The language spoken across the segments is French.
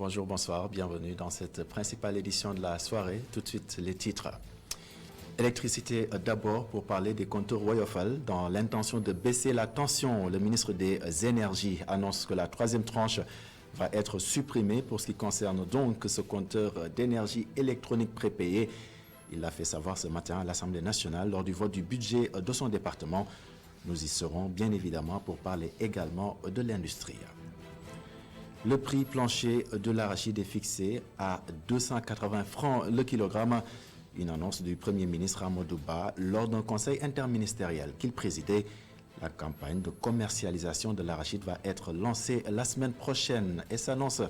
Bonjour, bonsoir, bienvenue dans cette principale édition de la soirée. Tout de suite, les titres. Électricité d'abord pour parler des compteurs Woyofal. Dans l'intention de baisser la tension, le ministre des Énergies annonce que la troisième tranche va être supprimée pour ce qui concerne donc ce compteur d'énergie électronique prépayé. Il l'a fait savoir ce matin à l'Assemblée nationale lors du vote du budget de son département. Nous y serons bien évidemment pour parler également de l'industrie. Le prix plancher de l'arachide est fixé à 280 francs le kilogramme. Une annonce du Premier ministre Amadou Ba lors d'un conseil interministériel qu'il présidait. La campagne de commercialisation de l'arachide va être lancée la semaine prochaine et s'annonce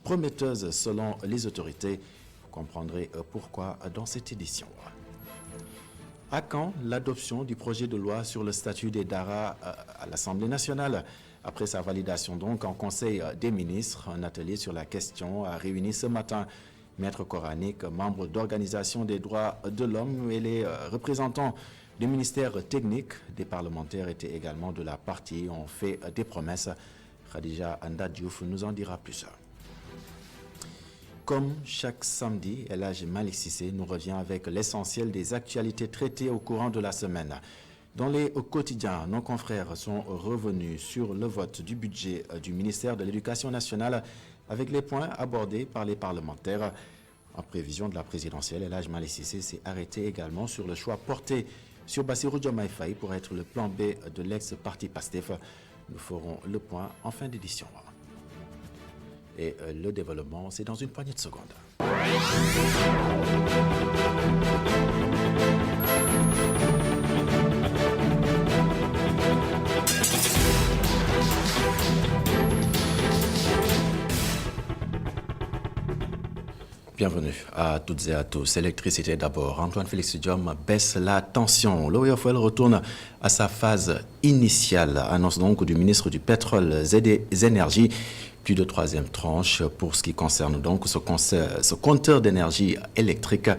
prometteuse selon les autorités. Vous comprendrez pourquoi dans cette édition. À quand l'adoption du projet de loi sur le statut des Dara à l'Assemblée nationale? Après sa validation donc en Conseil des ministres, un atelier sur la question a réuni ce matin maîtres coraniques, membres d'organisations des droits de l'homme et les représentants du ministère technique. Des parlementaires étaient également de la partie, ont fait des promesses. Khadija Anda Diouf nous en dira plus. Comme chaque samedi, El Hadj Malick Cissé nous revient avec l'essentiel des actualités traitées au courant de la semaine. Dans les quotidiens, nos confrères sont revenus sur le vote du budget du ministère de l'Éducation nationale avec les points abordés par les parlementaires. En prévision de la présidentielle, El Hadj Malick Cissé s'est arrêté également sur le choix porté sur Bassirou Diomaye Faye pour être le plan B de l'ex-parti PASTEF. Nous ferons le point en fin d'édition. Et le développement, c'est dans une poignée de secondes. Bienvenue à toutes et à tous. Électricité d'abord. Antoine Félix Diome baisse la tension. L'OIFL retourne à sa phase initiale. Annonce donc du ministre du Pétrole et des Énergies. Plus de troisième tranche pour ce qui concerne donc ce compteur d'énergie électrique.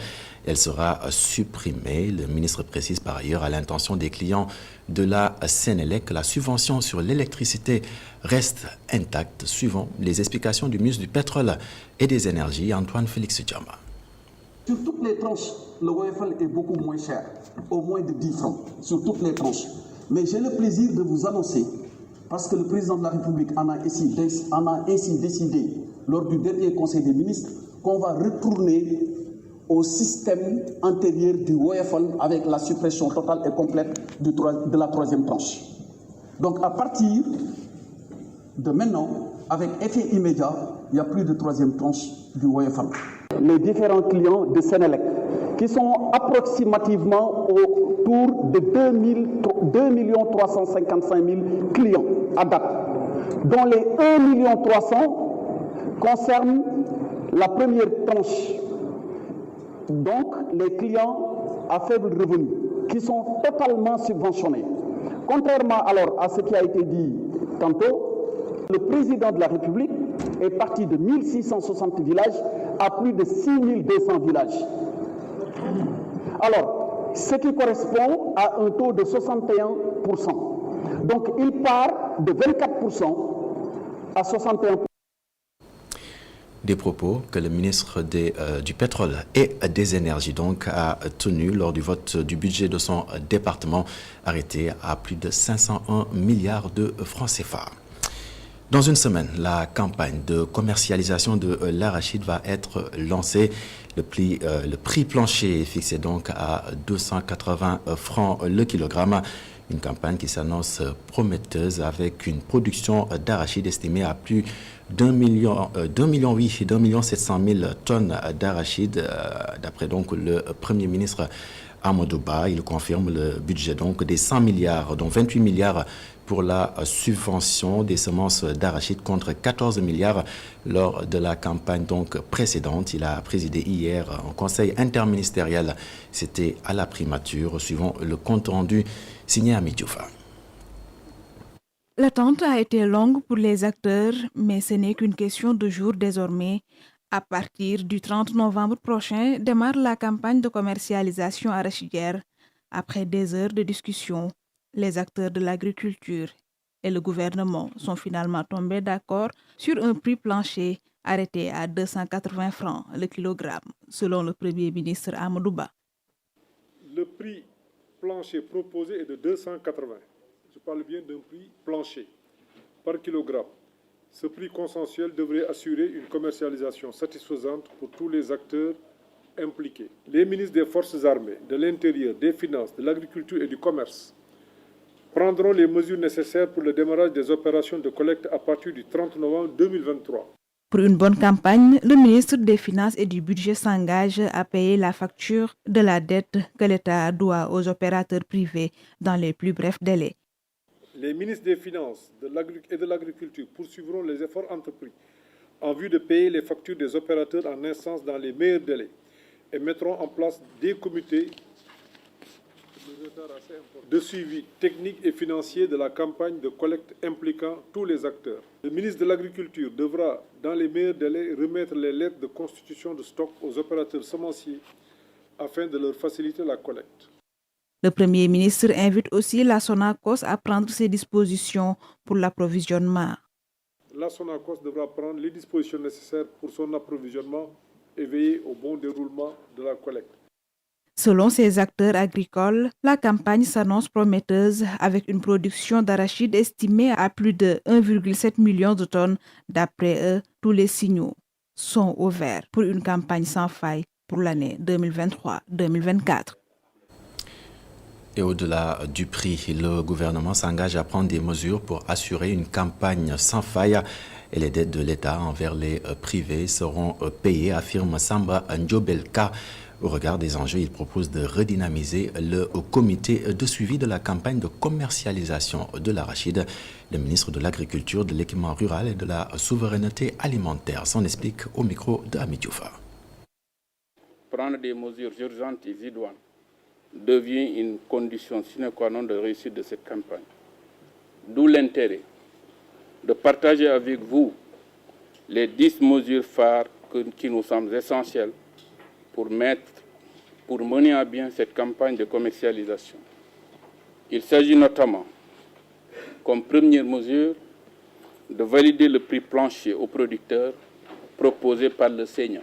Elle sera supprimée. Le ministre précise par ailleurs à l'intention des clients de la Sénélec que la subvention sur l'électricité reste intacte, suivant les explications du ministre du Pétrole et des Énergies, Antoine Félix Diome. Sur toutes les tranches, le WFL est beaucoup moins cher, au moins de 10 francs, sur toutes les tranches. Mais j'ai le plaisir de vous annoncer, parce que le président de la République en a ainsi décidé lors du dernier Conseil des ministres, qu'on va retourner au système antérieur du WFL avec la suppression totale et complète de la troisième tranche. Donc à partir de maintenant, avec effet immédiat, il n'y a plus de troisième tranche du WFL. Les différents clients de Sénélec, qui sont approximativement autour de 2 355 000 clients à date, dont les 1 300 000 concernent la première tranche. Donc, les clients à faible revenu, qui sont totalement subventionnés. Contrairement alors à ce qui a été dit tantôt, le président de la République est parti de 1660 villages à plus de 6200 villages. Alors, ce qui correspond à un taux de 61%. Donc, il part de 24% à 61%. Des propos que le ministre du Pétrole et des Énergies donc a tenu lors du vote du budget de son département, arrêté à plus de 501 milliards de francs CFA. Dans une semaine, la campagne de commercialisation de l'arachide va être lancée. Le prix plancher est fixé donc à 280 francs le kilogramme. Une campagne qui s'annonce prometteuse avec une production d'arachide estimée à plus d'1,7 million tonnes d'arachide, d'après donc le Premier ministre Amadou Ba. Il confirme le budget donc des 100 milliards, dont 28 milliards pour la subvention des semences d'arachide contre 14 milliards lors de la campagne donc précédente. Il a présidé hier un conseil interministériel. C'était à la primature, suivant le compte rendu signé à Midjoufa. L'attente a été longue pour les acteurs, mais ce n'est qu'une question de jours désormais. À partir du 30 novembre prochain, démarre la campagne de commercialisation arachidière. Après des heures de discussion, les acteurs de l'agriculture et le gouvernement sont finalement tombés d'accord sur un prix plancher arrêté à 280 francs le kilogramme, selon le Premier ministre Amadou Ba. Le prix plancher proposé est de 280. Je parle bien d'un prix plancher par kilogramme. Ce prix consensuel devrait assurer une commercialisation satisfaisante pour tous les acteurs impliqués. Les ministres des Forces armées, de l'Intérieur, des Finances, de l'Agriculture et du Commerce prendront les mesures nécessaires pour le démarrage des opérations de collecte à partir du 30 novembre 2023. Pour une bonne campagne, le ministre des Finances et du Budget s'engage à payer la facture de la dette que l'État doit aux opérateurs privés dans les plus brefs délais. Les ministres des Finances et de l'Agriculture poursuivront les efforts entrepris en vue de payer les factures des opérateurs en instance dans les meilleurs délais et mettront en place des comités de suivi technique et financier de la campagne de collecte impliquant tous les acteurs. Le ministre de l'Agriculture devra, dans les meilleurs délais, remettre les lettres de constitution de stock aux opérateurs semenciers afin de leur faciliter la collecte. Le Premier ministre invite aussi la Sonacos à prendre ses dispositions pour l'approvisionnement. La Sonacos devra prendre les dispositions nécessaires pour son approvisionnement et veiller au bon déroulement de la collecte. Selon ces acteurs agricoles, la campagne s'annonce prometteuse avec une production d'arachide estimée à plus de 1,7 million de tonnes. D'après eux, tous les signaux sont au vert pour une campagne sans faille pour l'année 2023-2024. Et au-delà du prix, le gouvernement s'engage à prendre des mesures pour assurer une campagne sans faille et les dettes de l'État envers les privés seront payées, affirme Samba Ndiobelka. Au regard des enjeux, il propose de redynamiser le comité de suivi de la campagne de commercialisation de l'arachide. Le ministre de l'Agriculture, de l'équipement rural et de la souveraineté alimentaire s'en explique au micro de Ami Diouf. Prendre des mesures urgentes et idoines devient une condition sine qua non de réussite de cette campagne. D'où l'intérêt de partager avec vous les 10 mesures phares qui nous semblent essentielles pour mener à bien cette campagne de commercialisation. Il s'agit notamment, comme première mesure, de valider le prix plancher aux producteurs proposé par le Sénat.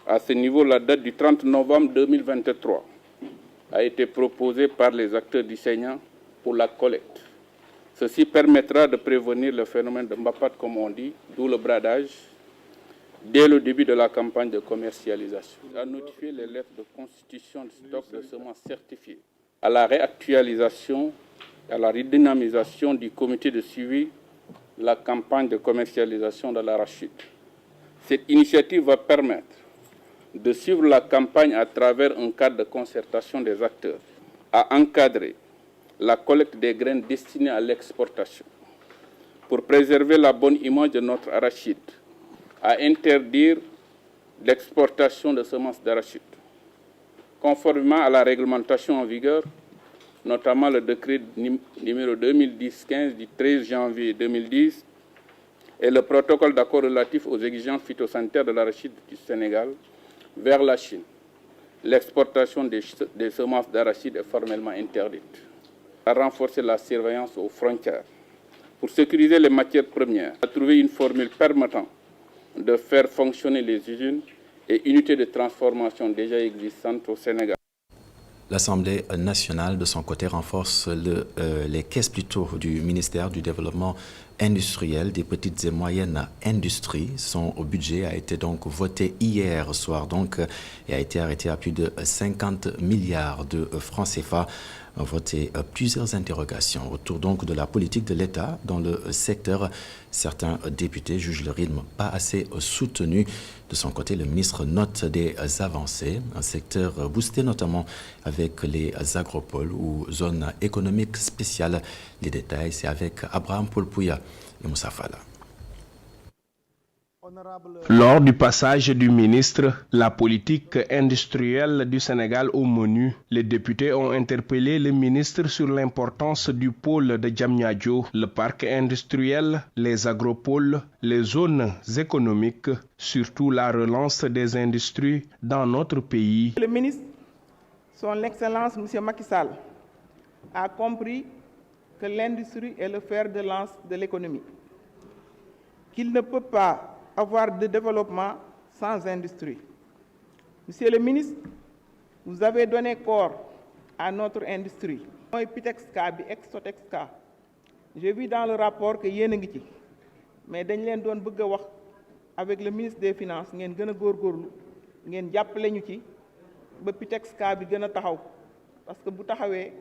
À ce niveau, la date du 30 novembre 2023 a été proposée par les acteurs du Sénat pour la collecte. Ceci permettra de prévenir le phénomène de Mbapat, comme on dit, d'où le bradage, dès le début de la campagne de commercialisation. À notifier les lettres de constitution de stock de semences certifiées, à la réactualisation et à la redynamisation du comité de suivi de la campagne de commercialisation de l'arachide. Cette initiative va permettre de suivre la campagne à travers un cadre de concertation des acteurs, à encadrer la collecte des graines destinées à l'exportation, pour préserver la bonne image de notre arachide, à interdire l'exportation de semences d'arachide. Conformément à la réglementation en vigueur, notamment le décret numéro 2010-15 du 13 janvier 2010 et le protocole d'accord relatif aux exigences phytosanitaires de l'arachide du Sénégal vers la Chine, l'exportation des semences d'arachide est formellement interdite. À renforcer la surveillance aux frontières, pour sécuriser les matières premières, à trouver une formule permettant de faire fonctionner les usines et unités de transformation déjà existantes au Sénégal. L'Assemblée nationale, de son côté, renforce les caisses plutôt du ministère du Développement industriel des petites et moyennes industries. Son budget a été donc voté hier soir et a été arrêté à plus de 50 milliards de francs CFA. Voté plusieurs interrogations autour de la politique de l'État dans le secteur. Certains députés jugent le rythme pas assez soutenu. De son côté, le ministre note des avancées, un secteur boosté notamment avec les agropoles ou zones économiques spéciales. Les détails, c'est avec Abraham Poulpouya et Moussa Fala. Lors du passage du ministre, la politique industrielle du Sénégal au menu, les députés ont interpellé le ministre sur l'importance du pôle de Diamniadio, le parc industriel, les agropoles, les zones économiques, surtout la relance des industries dans notre pays. Le ministre, son Excellence M. Macky Sall, a compris que l'industrie est le fer de lance de l'économie, qu'il ne peut pas avoir de développement sans industrie. Monsieur le ministre, vous avez donné corps à notre industrie. Mooy Pitexka bi Exotexka. J'ai vu dans le rapport que yéen a ngi ci mais dañ leen doon bëgg a wax avec le ministre des Finances ngeen gën a góorgóorlu ngeen jàppale ñu ci ba Pitexka bi gën a taxaw parce que bu taxawee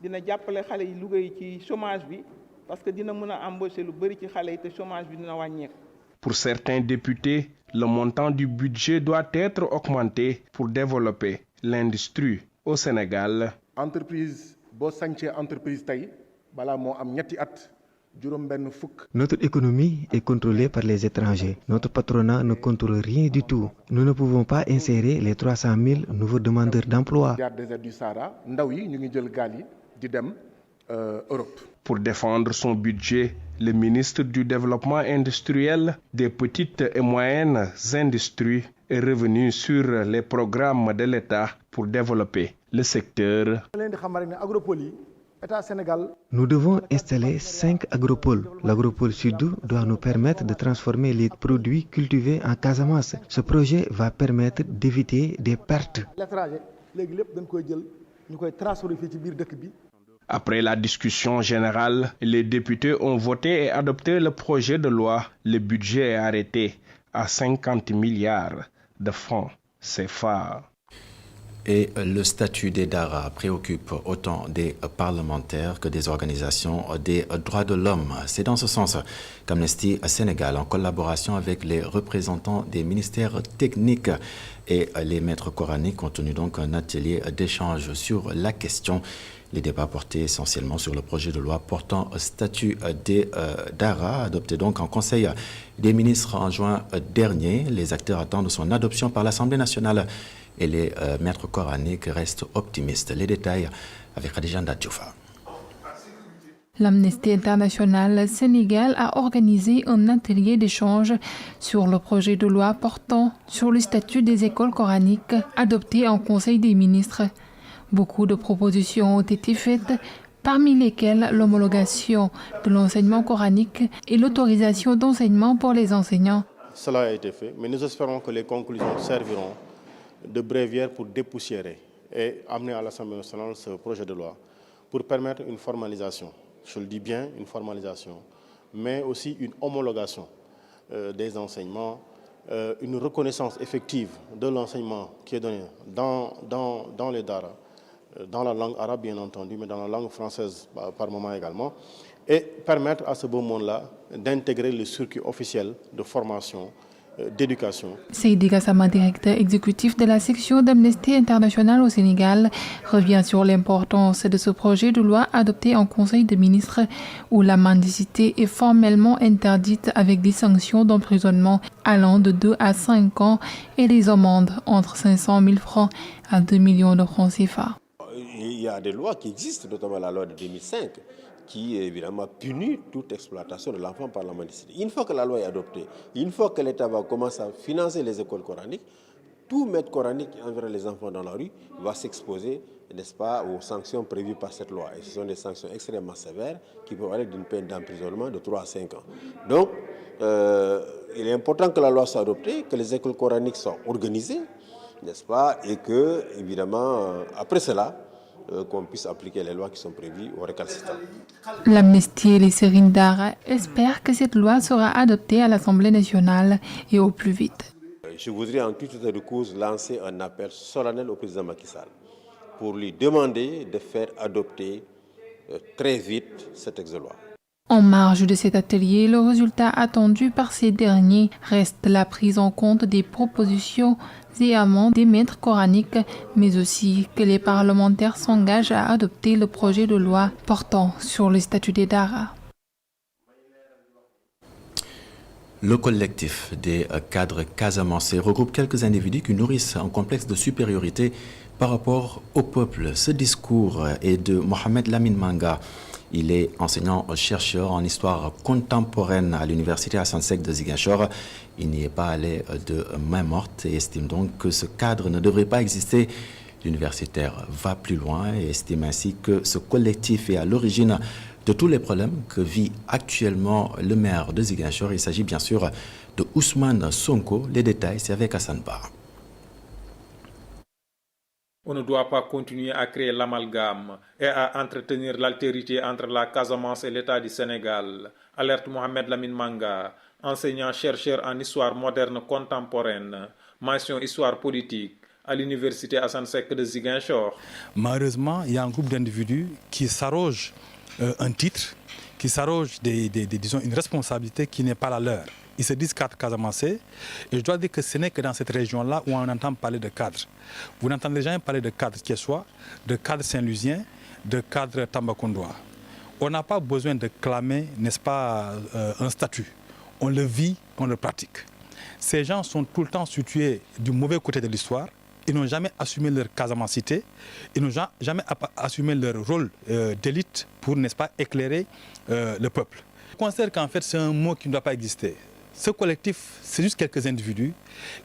dina jàppale xale yi Louga yi ci chômage bi parce que dina mën a embaucher lu bëri ci xale yi te chômage bi dina wàññeeku. Pour certains députés, le montant du budget doit être augmenté pour développer l'industrie au Sénégal. Entreprise boo sancee entreprise tey balaa moo am ñetti at juróom benn fukk. Notre économie est contrôlée par les étrangers. Notre patronat ne contrôle rien du tout. Nous ne pouvons pas insérer les 300 000 nouveaux demandeurs d'emploi. Désert du Sahara ndaw yi ñu ngi jël gaal yi di dem Europe. Pour défendre son budget, le ministre du Développement industriel des petites et moyennes industries est revenu sur les programmes de l'État pour développer le secteur. Nous devons installer 5 agropoles. L'agropole sud doit nous permettre de transformer les produits cultivés en Casamance. Ce projet va permettre d'éviter des pertes. Après la discussion générale, les députés ont voté et adopté le projet de loi. Le budget est arrêté à 50 milliards de francs CFA. Et le statut des Dara préoccupe autant des parlementaires que des organisations des droits de l'homme. C'est dans ce sens qu'Amnesty Sénégal, en collaboration avec les représentants des ministères techniques et les maîtres coraniques, ont tenu donc un atelier d'échange sur la question. Les débats portaient essentiellement sur le projet de loi portant statut des Dara, adopté donc en Conseil des ministres en juin dernier. Les acteurs attendent son adoption par l'Assemblée nationale et les maîtres coraniques restent optimistes. Les détails avec Khadija Ndadjoufa. L'Amnesty International Sénégal a organisé un atelier d'échange sur le projet de loi portant sur le statut des écoles coraniques adopté en Conseil des ministres. Beaucoup de propositions ont été faites, parmi lesquelles l'homologation de l'enseignement coranique et l'autorisation d'enseignement pour les enseignants. Cela a été fait, mais nous espérons que les conclusions serviront de bréviaire pour dépoussiérer et amener à l'Assemblée nationale ce projet de loi pour permettre une formalisation, je le dis bien, une formalisation, mais aussi une homologation des enseignements, une reconnaissance effective de l'enseignement qui est donné dans les Dara, dans la langue arabe bien entendu, mais dans la langue française par moment également, et permettre à ce beau monde-là d'intégrer le circuit officiel de formation, d'éducation. Seydi Gassama, directeur exécutif de la section d'Amnesty International au Sénégal, revient sur l'importance de ce projet de loi adopté en Conseil des ministres où la mendicité est formellement interdite avec des sanctions d'emprisonnement allant de 2 à 5 ans et des amendes entre 500 000 francs à 2 millions de francs CFA. Il y a des lois qui existent, notamment la loi de 2005, qui évidemment punit toute exploitation de l'enfant par la mendicité. Une fois que la loi est adoptée, une fois que l'État va commencer à financer les écoles coraniques, tout maître coranique qui enverra les enfants dans la rue va s'exposer, n'est-ce pas, aux sanctions prévues par cette loi. Et ce sont des sanctions extrêmement sévères qui peuvent aller d'une peine d'emprisonnement de 3 à 5 ans. Donc, il est important que la loi soit adoptée, que les écoles coraniques soient organisées, n'est-ce pas, et que, évidemment, après cela, qu'on puisse appliquer les lois qui sont prévues aux récalcitrants. L'Amnesty et les Serigne Dara espèrent que cette loi sera adoptée à l'Assemblée nationale et au plus vite. Je voudrais en tout état de cause lancer un appel solennel au président Macky Sall pour lui demander de faire adopter très vite cette ex-loi. En marge de cet atelier, le résultat attendu par ces derniers reste la prise en compte des propositions et amendes des maîtres coraniques, mais aussi que les parlementaires s'engagent à adopter le projet de loi portant sur le statut des Dara. Le collectif des cadres casamançais regroupe quelques individus qui nourrissent un complexe de supériorité par rapport au peuple. Ce discours est de Mohamed Lamine Manga. Il est enseignant-chercheur en histoire contemporaine à l'université Assane Seck de Ziguinchor. Il n'y est pas allé de main morte et estime donc que ce cadre ne devrait pas exister. L'universitaire va plus loin et estime ainsi que ce collectif est à l'origine de tous les problèmes que vit actuellement le maire de Ziguinchor. Il s'agit bien sûr de Ousmane Sonko. Les détails, c'est avec Hassan Ba. On ne doit pas continuer à créer l'amalgame et à entretenir l'altérité entre la Casamance et l'État du Sénégal. Alerte Mohamed Lamine Manga, enseignant-chercheur en histoire moderne contemporaine, mention histoire politique à l'université Assane Seck de Ziguinchor. Malheureusement, il y a un groupe d'individus qui s'arrogent un titre, qui s'arrogent disons, une responsabilité qui n'est pas la leur. Ils se disent cadres casamançais et je dois dire que ce n'est que dans cette région-là où on entend parler de cadres. Vous n'entendez jamais parler de cadres Thiessois, de cadres saint-lusiens, de cadres tambacoundois. On n'a pas besoin de clamer, n'est-ce pas, un statut. On le vit, on le pratique. Ces gens sont tout le temps situés du mauvais côté de l'histoire. Ils n'ont jamais assumé leur casamancité. Ils n'ont jamais assumé leur rôle d'élite pour, n'est-ce pas, éclairer le peuple. Je considère qu'en fait, c'est un mot qui ne doit pas exister. Ce collectif, c'est juste quelques individus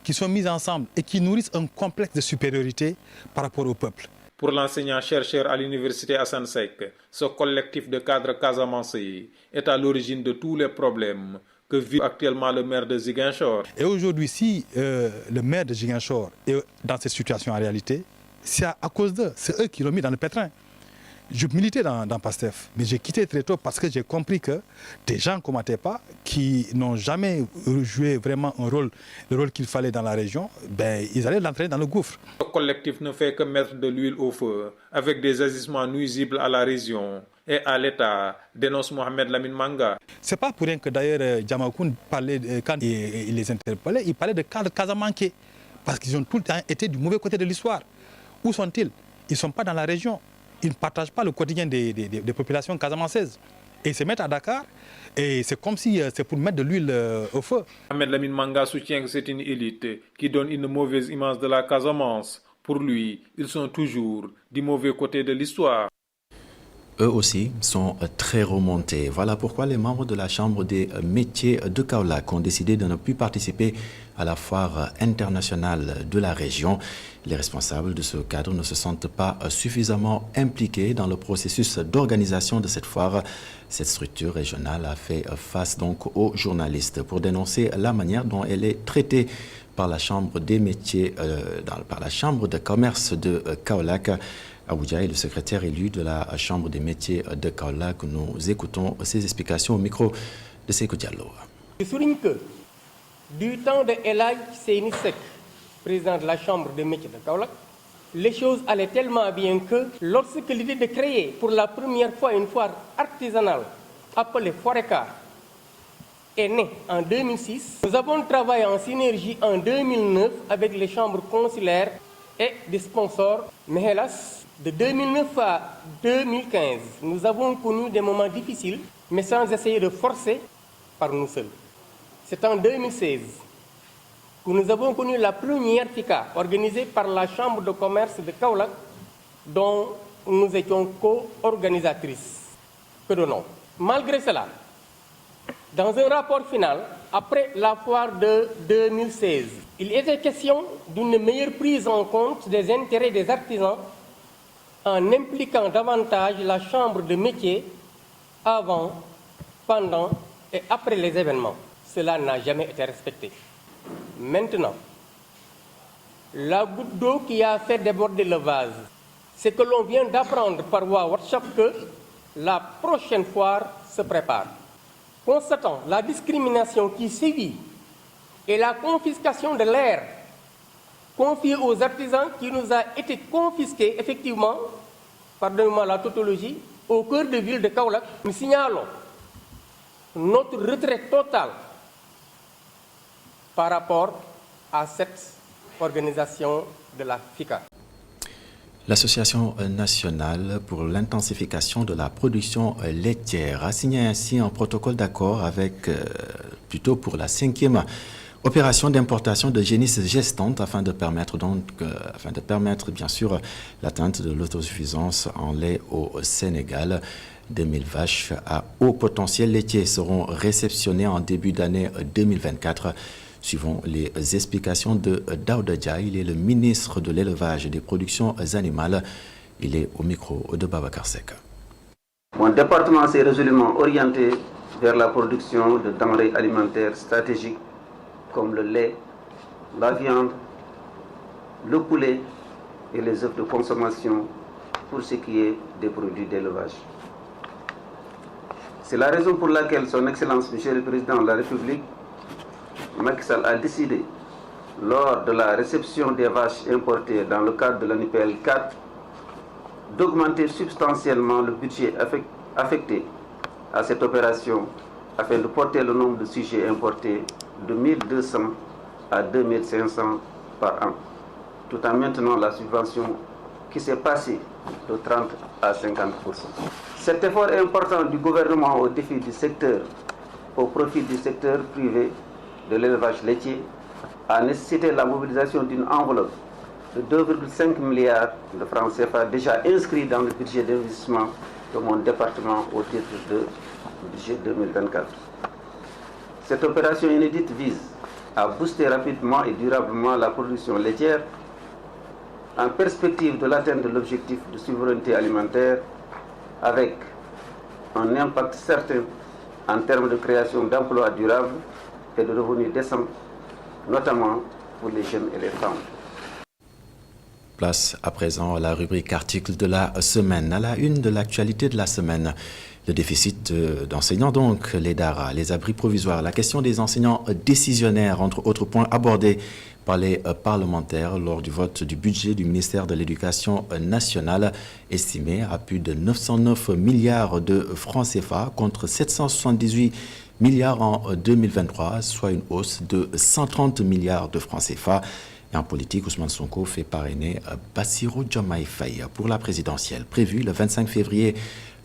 qui sont mis ensemble et qui nourrissent un complexe de supériorité par rapport au peuple. Pour l'enseignant-chercheur à l'université Assane Seck, ce collectif de cadres casamançais est à l'origine de tous les problèmes que vit actuellement le maire de Ziguinchor. Et aujourd'hui, si le maire de Ziguinchor est dans cette situation en réalité, c'est à cause d'eux. C'est eux qui l'ont mis dans le pétrin. Je militais dans PASTEF, mais j'ai quitté très tôt parce que j'ai compris que des gens comme Atepa, qui n'ont jamais joué vraiment le rôle qu'il fallait dans la région, ils allaient l'entraîner dans le gouffre. Le collectif ne fait que mettre de l'huile au feu, avec des agissements nuisibles à la région et à l'État, dénonce Mohamed Lamine Manga. C'est pas pour rien que d'ailleurs Djamakoun parlait, quand il les interpellait, il parlait de cadres casamanqués, parce qu'ils ont tout le temps été du mauvais côté de l'histoire. Où sont-ils? Ils ne sont pas dans la région. Ils ne partagent pas le quotidien des populations casamancaises. Et ils se mettent à Dakar et c'est comme si c'est pour mettre de l'huile au feu. Mohamed Lamine Manga soutient que c'est une élite qui donne une mauvaise image de la Casamance. Pour lui, ils sont toujours du mauvais côté de l'histoire. Eux aussi sont très remontés. Voilà pourquoi les membres de la Chambre des métiers de Kaolack ont décidé de ne plus participer à la foire internationale de la région. Les responsables de ce cadre ne se sentent pas suffisamment impliqués dans le processus d'organisation de cette foire. Cette structure régionale a fait face donc aux journalistes pour dénoncer la manière dont elle est traitée par la Chambre des métiers, par la Chambre de commerce de Kaolack. Aoudia est le secrétaire élu de la Chambre des métiers de Kaolack. Nous écoutons ses explications au micro de Sekou Diallo. Je souligne que du temps de Elhadj Seyni Seck, président de la Chambre des métiers de Kaolack, les choses allaient tellement bien que lorsque l'idée de créer pour la première fois une foire artisanale appelée Foreca est née en 2006, nous avons travaillé en synergie en 2009 avec les chambres consulaires et des sponsors. Mais hélas, de 2009 à 2015, nous avons connu des moments difficiles, mais sans essayer de forcer par nous seuls. C'est en 2016 que nous avons connu la première FICA organisée par la Chambre de commerce de Kaolack, dont nous étions co-organisatrices. Que de nom. Malgré cela, dans un rapport final, après la foire de 2016, il était question d'une meilleure prise en compte des intérêts des artisans en impliquant davantage la Chambre de métier avant, pendant et après les événements. Cela n'a jamais été respecté. Maintenant, la goutte d'eau qui a fait déborder le vase, c'est que l'on vient d'apprendre par voie WhatsApp que la prochaine foire se prépare. Constatant la discrimination qui sévit et la confiscation de l'air confiée aux artisans qui nous a été confisquée effectivement, pardonnez-moi la tautologie, au cœur de ville de Kaolack, nous signalons notre retrait total par rapport à cette organisation de la FICA. L'Association nationale pour l'intensification de la production laitière a signé ainsi un protocole d'accord avec, plutôt pour la 5e opération d'importation de génisses gestantes afin de permettre bien sûr l'atteinte de l'autosuffisance en lait au Sénégal. 2000 vaches à haut potentiel laitier seront réceptionnées en début d'année 2024. Suivant les explications de Daouda Dia, il est le ministre de l'élevage et des productions animales. Il est au micro de Babacar Seck. Mon département s'est résolument orienté vers la production de denrées alimentaires stratégiques comme le lait, la viande, le poulet et les œufs de consommation pour ce qui est des produits d'élevage. C'est la raison pour laquelle Son Excellence, Monsieur le Président de la République, Macky Sall a décidé, lors de la réception des vaches importées dans le cadre de l'ANIPL 4, d'augmenter substantiellement le budget affecté à cette opération afin de porter le nombre de sujets importés de 1200 à 2500 par an, tout en maintenant la subvention qui s'est passée de 30 à 50%. Cet effort important du gouvernement au défi du secteur, au profit du secteur privé de l'élevage laitier, a nécessité la mobilisation d'une enveloppe de 2,5 milliards de francs CFA déjà inscrits dans le budget d'investissement de mon département au titre du budget 2024. Cette opération inédite vise à booster rapidement et durablement la production laitière en perspective de l'atteinte de l'objectif de souveraineté alimentaire avec un impact certain en termes de création d'emplois durables et de revenus décents, notamment pour les jeunes et les femmes. Place à présent à la rubrique article de la semaine. À la une de l'actualité de la semaine, le déficit d'enseignants, donc les DARA, les abris provisoires, la question des enseignants décisionnaires, entre autres points abordés par les parlementaires lors du vote du budget du ministère de l'Éducation nationale, estimé à plus de 909 milliards de francs CFA contre 778 milliards en 2023, soit une hausse de 130 milliards de francs CFA. Et en politique, Ousmane Sonko fait parrainer Bassirou Diomaye Faye pour la présidentielle, prévue le 25 février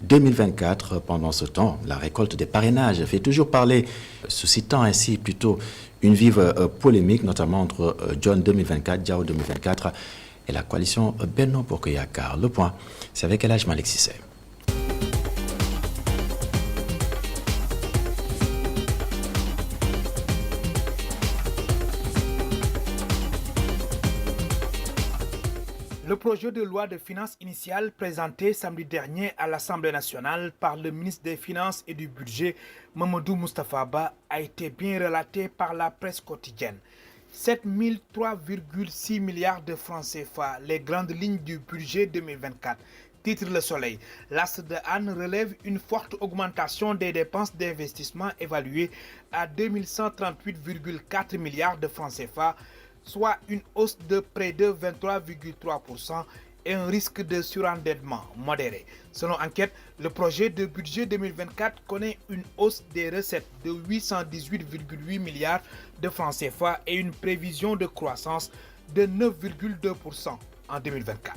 2024. Pendant ce temps, la récolte des parrainages fait toujours parler, suscitant ainsi plutôt une vive polémique, notamment entre John 2024, Diao 2024 et la coalition Benno Bokk Yakaar. Le point, c'est avec El Hadj Malick Cissé. Le projet de loi de finances initiale présenté samedi dernier à l'Assemblée nationale par le ministre des Finances et du Budget, Mamadou Moustapha Ba, a été bien relaté par la presse quotidienne. 7003,6 milliards de francs CFA, les grandes lignes du budget 2024. Titre Le Soleil. L'As de Anne relève une forte augmentation des dépenses d'investissement évaluées à 2138,4 milliards de francs CFA, soit une hausse de près de 23,3% et un risque de surendettement modéré. Selon Enquête, le projet de budget 2024 connaît une hausse des recettes de 818,8 milliards de francs CFA et une prévision de croissance de 9,2% en 2024.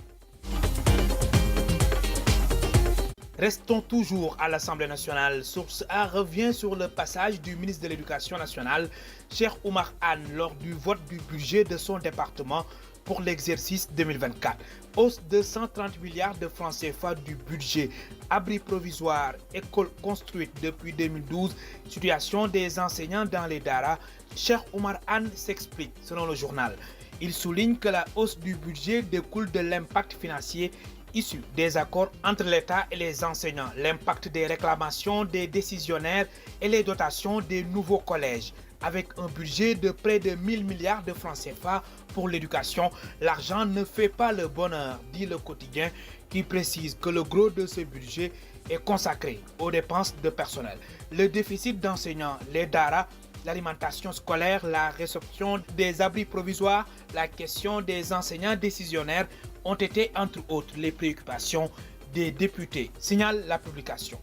Restons toujours à l'Assemblée nationale. Source A revient sur le passage du ministre de l'Éducation nationale, Cheikh Oumar Anne, lors du vote du budget de son département pour l'exercice 2024. Hausse de 130 milliards de francs CFA du budget, abris provisoires, écoles construites depuis 2012, situation des enseignants dans les DARA. Cheikh Oumar Anne s'explique selon le journal. Il souligne que la hausse du budget découle de l'impact financier issu des accords entre l'État et les enseignants, l'impact des réclamations des décisionnaires et les dotations des nouveaux collèges. Avec un budget de près de 1000 milliards de francs CFA pour l'éducation, l'argent ne fait pas le bonheur, dit le quotidien, qui précise que le gros de ce budget est consacré aux dépenses de personnel. Le déficit d'enseignants, les DARA, l'alimentation scolaire, la réception des abris provisoires, la question des enseignants décisionnaires ont été entre autres les préoccupations des députés, signale la publication.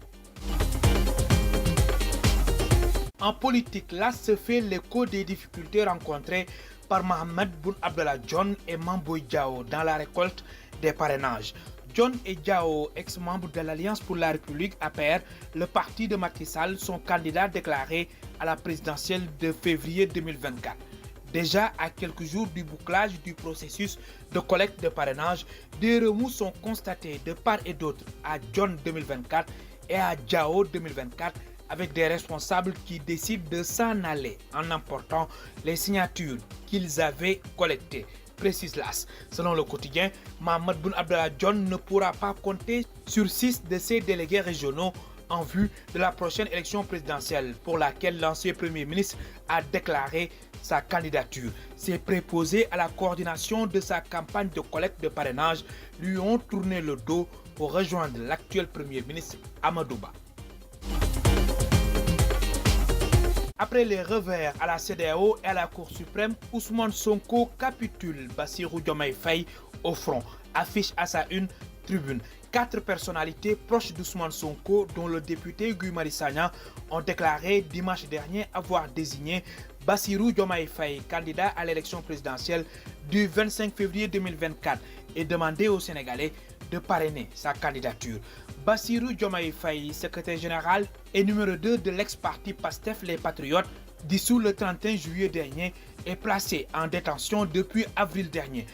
En politique, là se fait l'écho des difficultés rencontrées par Mohamed Boun Abdallah Dionne et Mame Boye Diao dans la récolte des parrainages. Dionne et Diao, ex-membres de l'Alliance pour la République APR, le parti de Macky Sall, sont candidats déclarés à la présidentielle de février 2024. Déjà à quelques jours du bouclage du processus de collecte de parrainage, des remous sont constatés de part et d'autre à Dionne 2024 et à Diao 2024, avec des responsables qui décident de s'en aller en emportant les signatures qu'ils avaient collectées, précise l'AS. Selon le quotidien, Mohamed Boun Abdallah Dionne ne pourra pas compter sur 6 de ses délégués régionaux en vue de la prochaine élection présidentielle pour laquelle l'ancien Premier ministre a déclaré sa candidature. Ses préposés à la coordination de sa campagne de collecte de parrainage lui ont tourné le dos pour rejoindre l'actuel Premier ministre Amadou Ba. Après les revers à la CEDEAO et à la Cour suprême, Ousmane Sonko capitule. Bassirou Diomaye Faye au front, affiche à sa une tribune. 4 personnalités proches d'Ousmane Sonko, dont le député Guy Marius Sagna, ont déclaré dimanche dernier avoir désigné Bassirou Diomaye Faye, candidat à l'élection présidentielle du 25 février 2024, et demandé aux Sénégalais de parrainer sa candidature. Bassirou Diomaye Faye, secrétaire général et numéro 2 de l'ex-parti PASTEF Les Patriotes, dissous le 31 juillet dernier, est placé en détention depuis avril dernier.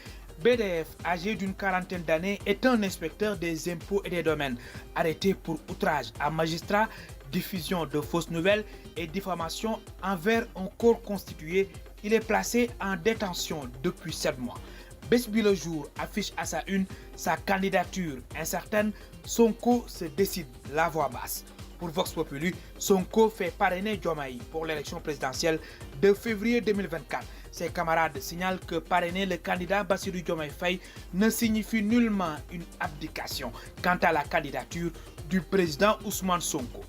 BDF, âgé d'une quarantaine d'années, est un inspecteur des impôts et des domaines, arrêté pour outrage à magistrat, diffusion de fausses nouvelles et diffamation envers un corps constitué. Il est placé en détention depuis 7 mois. Besbi le jour affiche à sa une sa candidature incertaine. Sonko se décide la voix basse. Pour Vox Populi, Sonko fait parrainer Diomaye pour l'élection présidentielle de février 2024. Ses camarades signalent que parrainer le candidat Bassirou Diomaye Faye ne signifie nullement une abdication quant à la candidature du président Ousmane Sonko.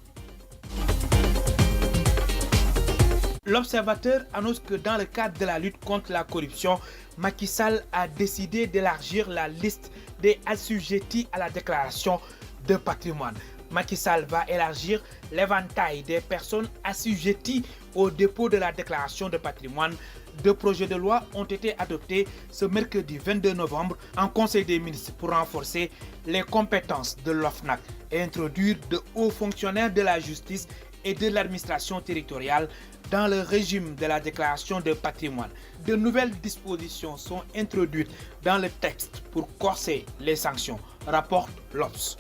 L'Observateur annonce que dans le cadre de la lutte contre la corruption, Macky Sall a décidé d'élargir la liste des assujettis à la déclaration de patrimoine. Macky Sall va élargir l'éventail des personnes assujetties au dépôt de la déclaration de patrimoine. 2 projets de loi ont été adoptés ce mercredi 22 novembre en Conseil des ministres pour renforcer les compétences de l'OFNAC et introduire de hauts fonctionnaires de la justice et de l'administration territoriale dans le régime de la déclaration de patrimoine. De nouvelles dispositions sont introduites dans le texte pour corser les sanctions, rapporte l'Obs.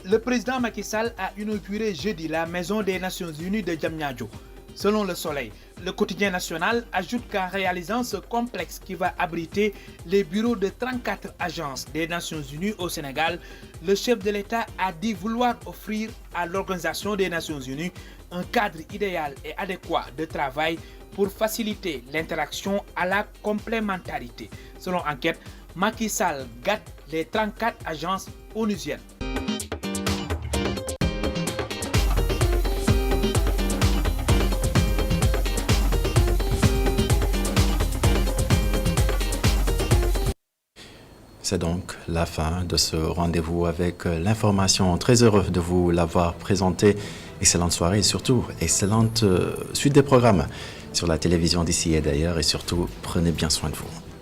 Le président Macky Sall a inauguré jeudi la Maison des Nations Unies de Diamniadio. Selon Le Soleil, le quotidien national ajoute qu'en réalisant ce complexe qui va abriter les bureaux de 34 agences des Nations Unies au Sénégal, le chef de l'État a dit vouloir offrir à l'Organisation des Nations Unies un cadre idéal et adéquat de travail pour faciliter l'interaction à la complémentarité. Selon Enquête, Macky Sall gâte les 34 agences onusiennes. C'est donc la fin de ce rendez-vous avec l'information. Très heureux de vous l'avoir présenté. Excellente soirée et surtout excellente suite des programmes sur la télévision d'ici et d'ailleurs. Et surtout, prenez bien soin de vous.